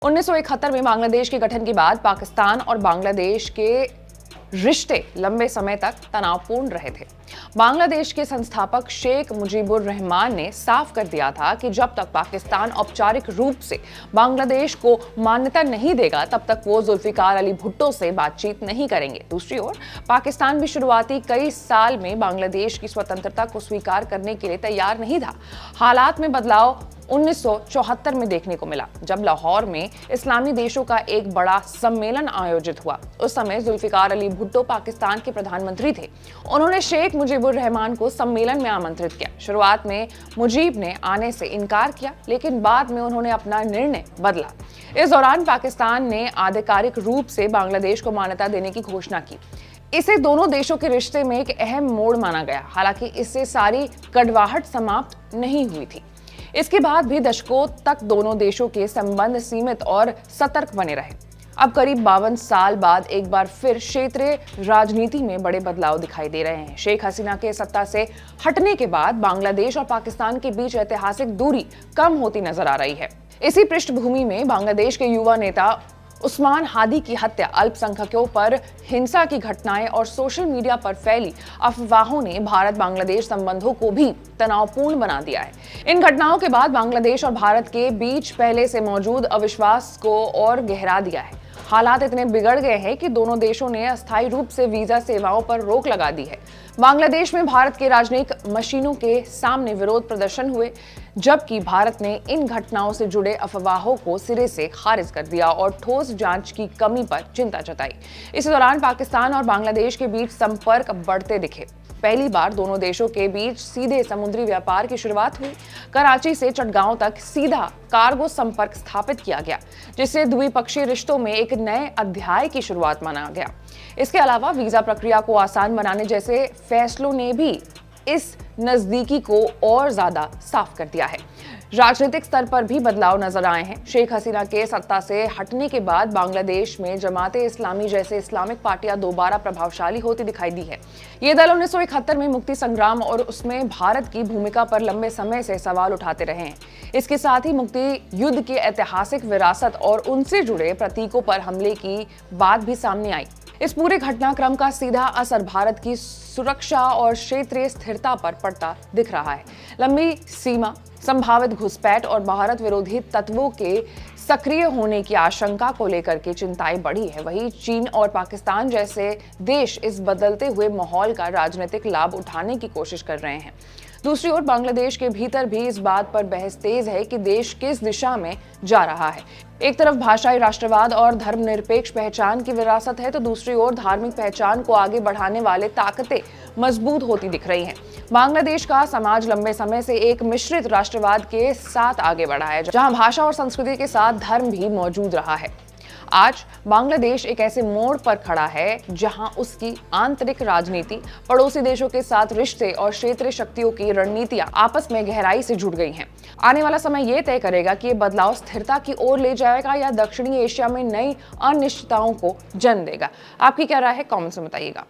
1971 में बांग्लादेश के गठन के बाद पाकिस्तान और बांग्लादेश के रिश्ते लंबे समय तक तनावपूर्ण रहे थे। बांग्लादेश के संस्थापक शेख मुजीबुर रहमान ने साफ कर दिया था कि जब तक पाकिस्तान औपचारिक रूप से बांग्लादेश को मान्यता नहीं देगा तब तक वो जुल्फिकार अली भुट्टो से बातचीत नहीं करेंगे। दूसरी ओर पाकिस्तान भी शुरुआती कई साल में बांग्लादेश की स्वतंत्रता को स्वीकार करने के लिए तैयार नहीं था। हालात में बदलाव 1974 में देखने को मिला, जब लाहौर में इस्लामी देशों का एक बड़ा सम्मेलन आयोजित हुआ। उस समय जुल्फिकार अली भुट्टो पाकिस्तान के प्रधानमंत्री थे। उन्होंने शेख मुजीबुर रहमान को सम्मेलन में आमंत्रित किया। शुरुआत में मुजीब ने आने से इनकार किया, लेकिन बाद में उन्होंने अपना निर्णय बदला। इस दौरान पाकिस्तान ने आधिकारिक रूप से बांग्लादेश को मान्यता देने की घोषणा की। इसे दोनों देशों के रिश्ते में एक अहम मोड़ माना गया। हालांकि इससे सारी कड़वाहट समाप्त नहीं हुई थी। इसके बाद भी दशकों तक दोनों देशों के संबंध सीमित और सतर्क बने रहे। अब करीब 52 साल बाद एक बार फिर क्षेत्रीय राजनीति में बड़े बदलाव दिखाई दे रहे हैं। शेख हसीना के सत्ता से हटने के बाद बांग्लादेश और पाकिस्तान के बीच ऐतिहासिक दूरी कम होती नजर आ रही है। इसी पृष्ठभूमि में बांग्लादेश के युवा नेता उस्मान हादी की हत्या, अल्पसंख्यकों पर हिंसा की घटनाएं और सोशल मीडिया पर फैली अफवाहों ने भारत बांग्लादेश संबंधों को भी तनावपूर्ण बना दिया है। इन घटनाओं के बाद बांग्लादेश और भारत के बीच पहले से मौजूद अविश्वास को और गहरा दिया है। हालात इतने बिगड़ गए हैं कि दोनों देशों ने अस्थायी रूप से वीजा सेवाओं पर रोक लगा दी है। बांग्लादेश में भारत के राजनयिक मशीनों के सामने विरोध प्रदर्शन हुए, जबकि भारत ने इन घटनाओं से जुड़े अफवाहों को सिरे से खारिज कर दिया और ठोस जांच की कमी पर चिंता जताई। इस दौरान पाकिस्तान और बांग्लादेश के बीच संपर्क बढ़ते दिखे। पहली बार दोनों देशों के बीच सीधे समुद्री व्यापार की शुरुआत हुई। कराची से चटगांव तक सीधा कार्गो संपर्क स्थापित किया गया, जिससे द्विपक्षीय रिश्तों में एक नए अध्याय की शुरुआत माना गया। इसके अलावा वीजा प्रक्रिया को आसान बनाने जैसे फैसलों ने भी इस नजदीकी को और ज्यादा साफ कर दिया है। राजनीतिक स्तर पर भी बदलाव नजर आए हैं। शेख हसीना के सत्ता से हटने के बाद बांग्लादेश में जमाते इस्लामी जैसे इस्लामिक पार्टियां दोबारा प्रभावशाली होती दिखाई दी है। ये दल 1971 में मुक्ति संग्राम और उसमें भारत की भूमिका पर लंबे समय से सवाल उठाते रहे हैं। इसके साथ ही मुक्ति युद्ध की ऐतिहासिक विरासत और उनसे जुड़े प्रतीकों पर हमले की बात भी सामने आई। इस पूरे घटनाक्रम का सीधा असर भारत की सुरक्षा और क्षेत्रीय स्थिरता पर पड़ता दिख रहा है। लंबी सीमा, संभावित घुसपैठ और भारत विरोधी तत्वों के सक्रिय होने की आशंका को लेकर के चिंताएं बढ़ी है। वहीं चीन और पाकिस्तान जैसे देश इस बदलते हुए माहौल का राजनीतिक लाभ उठाने की कोशिश कर रहे हैं। दूसरी ओर बांग्लादेश के भीतर भी इस बात पर बहस तेज है कि देश किस दिशा में जा रहा है। एक तरफ भाषाई राष्ट्रवाद और धर्मनिरपेक्ष पहचान की विरासत है, तो दूसरी ओर धार्मिक पहचान को आगे बढ़ाने वाले ताकतें मजबूत होती दिख रही हैं। बांग्लादेश का समाज लंबे समय से एक मिश्रित राष्ट्रवाद के साथ आगे बढ़ा है, जहां भाषा और संस्कृति के साथ धर्म भी मौजूद रहा है। आज बांग्लादेश एक ऐसे मोड़ पर खड़ा है जहां उसकी आंतरिक राजनीति, पड़ोसी देशों के साथ रिश्ते और क्षेत्रीय शक्तियों की रणनीतियां आपस में गहराई से जुड़ गई हैं। आने वाला समय यह तय करेगा कि ये बदलाव स्थिरता की ओर ले जाएगा या दक्षिणी एशिया में नई अनिश्चितताओं को जन्म देगा। आपकी क्या राय है? कमेंट्स में बताइएगा।